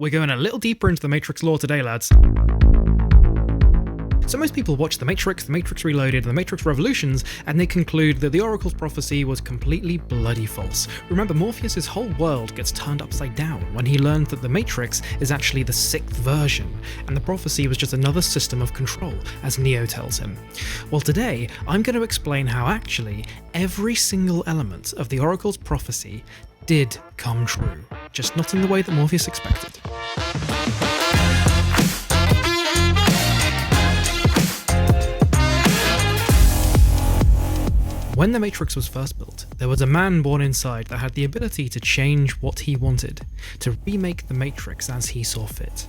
We're going a little deeper into the Matrix lore today, lads. So most people watch The Matrix Reloaded, The Matrix Revolutions, and they conclude that the Oracle's prophecy was completely bloody false. Remember, Morpheus' whole world gets turned upside down when he learned that the Matrix is actually the 6th version, and the prophecy was just another system of control, as Neo tells him. Well, today, I'm going to explain how actually every single element of the Oracle's prophecy did come true, just not in the way that Morpheus expected. When the Matrix was first built, there was a man born inside that had the ability to change what he wanted, to remake the Matrix as he saw fit.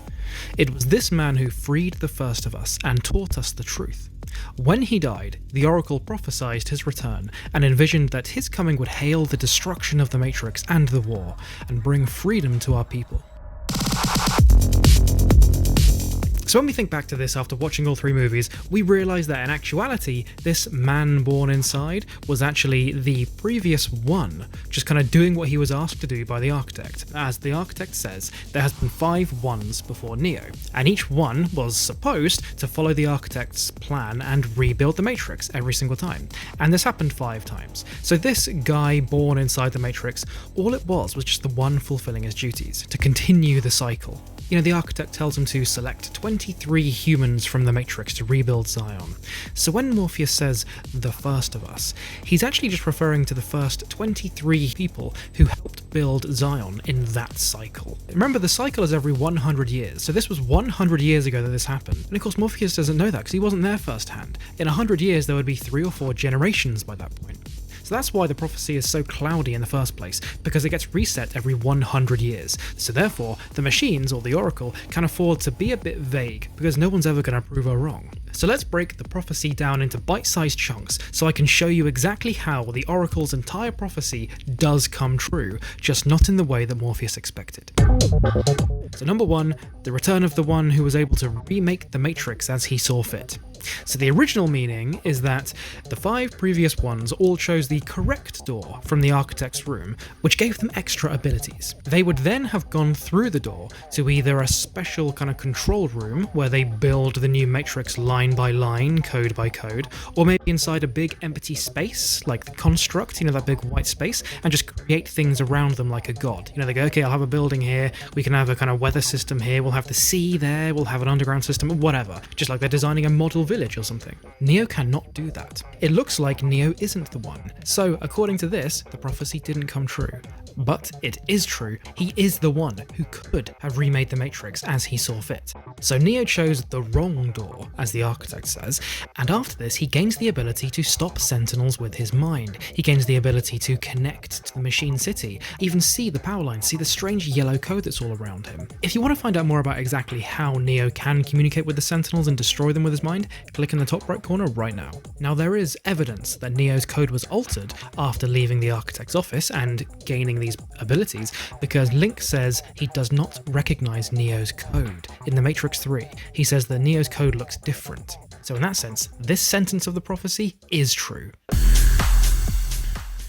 It was this man who freed the first of us and taught us the truth. When he died, the Oracle prophesied his return and envisioned that his coming would hail the destruction of the Matrix and the war, and bring freedom to our people. So when we think back to this after watching all 3 movies, we realise that in actuality, this man born inside was actually the previous one, just kind of doing what he was asked to do by the architect. As the architect says, there has been 5 ones before Neo, and each one was supposed to follow the architect's plan and rebuild the Matrix every single time. And this happened 5 times. So this guy born inside the Matrix, all it was just the one fulfilling his duties, to continue the cycle. You know, the architect tells him to select 23 humans from the Matrix to rebuild Zion. So when Morpheus says, the first of us, he's actually just referring to the first 23 people who helped build Zion in that cycle. Remember, the cycle is every 100 years, so this was 100 years ago that this happened. And of course, Morpheus doesn't know that because he wasn't there firsthand. In 100 years, there would be 3 or 4 generations by that point. So that's why the prophecy is so cloudy in the first place, because it gets reset every 100 years. So therefore, the machines, or the Oracle, can afford to be a bit vague, because no one's ever going to prove her wrong. So let's break the prophecy down into bite-sized chunks, so I can show you exactly how the Oracle's entire prophecy does come true, just not in the way that Morpheus expected. So number 1, the return of the one who was able to remake the Matrix as he saw fit. So the original meaning is that the 5 previous ones all chose the correct door from the architect's room, which gave them extra abilities. They would then have gone through the door to either a special kind of control room where they build the new Matrix line by line, code by code, or maybe inside a big empty space, like the construct, you know, that big white space, and just create things around them like a god. You know, they go, okay, I'll have a building here, we can have a kind of weather system here, we'll have the sea there, we'll have an underground system, whatever. Just like they're designing a model village or something. Neo cannot do that. It looks like Neo isn't the one. So, according to this, the prophecy didn't come true. But it is true, he is the one who could have remade the Matrix as he saw fit. So Neo chose the wrong door, as the architect says, and after this he gains the ability to stop sentinels with his mind. He gains the ability to connect to the machine city, even see the power lines, see the strange yellow code that's all around him. If you want to find out more about exactly how Neo can communicate with the sentinels and destroy them with his mind, click in the top right corner right now. Now there is evidence that Neo's code was altered after leaving the architect's office and gaining these abilities, because Link says he does not recognize Neo's code. In The Matrix 3, he says that Neo's code looks different. So in that sense, this sentence of the prophecy is true.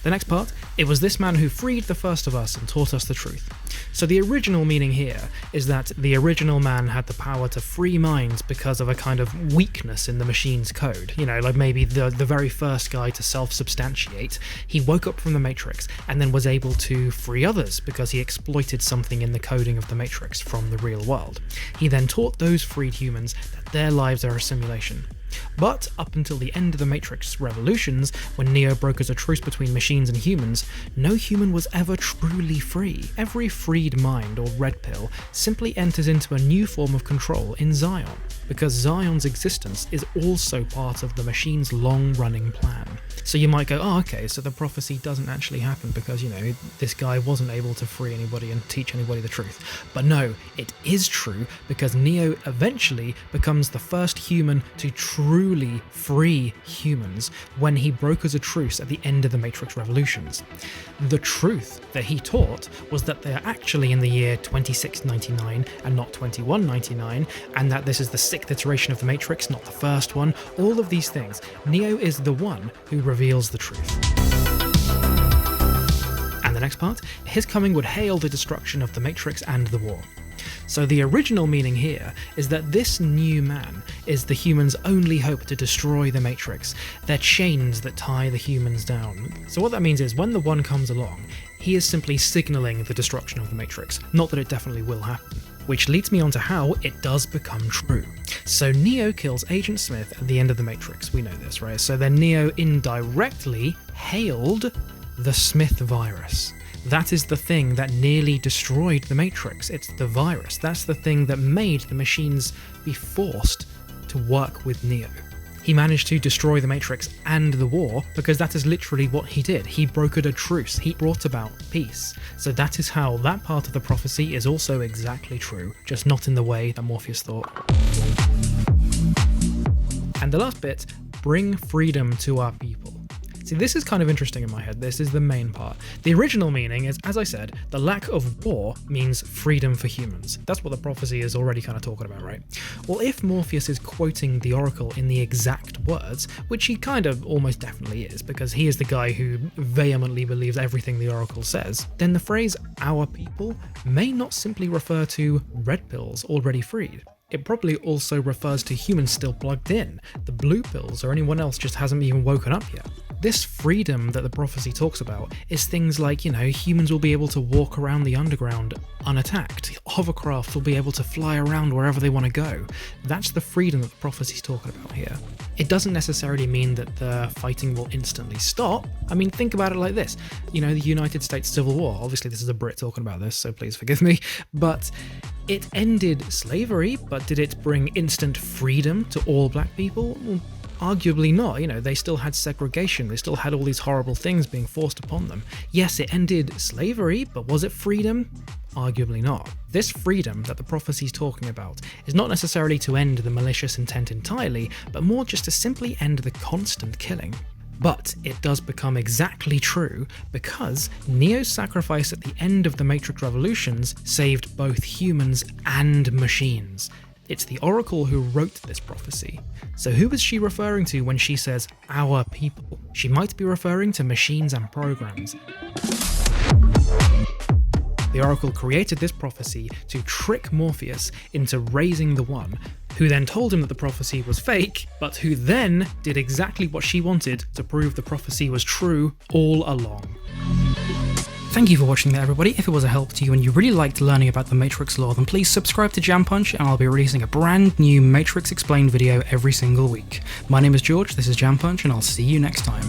The next part, it was this man who freed the first of us and taught us the truth. So the original meaning here is that the original man had the power to free minds because of a kind of weakness in the machine's code. You know, like maybe the very first guy to self-substantiate, he woke up from the Matrix and then was able to free others because he exploited something in the coding of the Matrix from the real world. He then taught those freed humans that their lives are a simulation. But up until the end of the Matrix Revolutions, when Neo brokers a truce between machines and humans, no human was ever truly free. Every freed mind, or red pill, simply enters into a new form of control in Zion, because Zion's existence is also part of the machine's long-running plan. So you might go, oh okay, so the prophecy doesn't actually happen because, you know, this guy wasn't able to free anybody and teach anybody the truth. But no, it is true, because Neo eventually becomes the first human to truly free humans when he brokers a truce at the end of the Matrix Revolutions. The truth that he taught was that they are actually in the year 2699 and not 2199, and that this is the 6th iteration of the Matrix, not the first one. All of these things, Neo is the one who reveals the truth. And the next part, his coming would hail the destruction of the Matrix and the war. So the original meaning here is that this new man is the humans' only hope to destroy the Matrix. They're chains that tie the humans down. So what that means is when the One comes along, he is simply signalling the destruction of the Matrix, not that it definitely will happen. Which leads me on to how it does become true. So Neo kills Agent Smith at the end of the Matrix, we know this, right? So then Neo indirectly hailed the Smith virus. That is the thing that nearly destroyed the Matrix. It's the virus. That's the thing that made the machines be forced to work with Neo. He managed to destroy the Matrix and the war because that is literally what he did. He brokered a truce. He brought about peace. So that is how that part of the prophecy is also exactly true, just not in the way that Morpheus thought. And the last bit, bring freedom to our people. See, this is kind of interesting in my head. This is the main part. The original meaning is, as I said, the lack of war means freedom for humans. That's what the prophecy is already kind of talking about, right? Well, if Morpheus is quoting the Oracle in the exact words, which he kind of almost definitely is, because he is the guy who vehemently believes everything the Oracle says, then the phrase "our people" may not simply refer to red pills already freed. It probably also refers to humans still plugged in, the blue pills, or anyone else just hasn't even woken up yet. This freedom that the prophecy talks about is things like, humans will be able to walk around the underground unattacked. Hovercraft will be able to fly around wherever they want to go. That's the freedom that the prophecy's talking about here. It doesn't necessarily mean that the fighting will instantly stop. I mean, think about it like this. The United States Civil War, obviously this is a Brit talking about this, so please forgive me, but it ended slavery, but did it bring instant freedom to all black people? Well, arguably not. They still had segregation, they still had all these horrible things being forced upon them. Yes, it ended slavery, but was it freedom? Arguably not. This freedom that the prophecy's talking about is not necessarily to end the malicious intent entirely, but more just to simply end the constant killing. But it does become exactly true because Neo's sacrifice at the end of the Matrix Revolutions saved both humans and machines. It's the Oracle who wrote this prophecy. So who is she referring to when she says "our people"? She might be referring to machines and programs. The Oracle created this prophecy to trick Morpheus into raising the One, who then told him that the prophecy was fake, but who then did exactly what she wanted to prove the prophecy was true all along. Thank you for watching that, everybody. If it was a help to you and you really liked learning about the Matrix lore, then please subscribe to Jam Punch and I'll be releasing a brand new Matrix Explained video every single week. My name is George, this is Jam Punch, and I'll see you next time.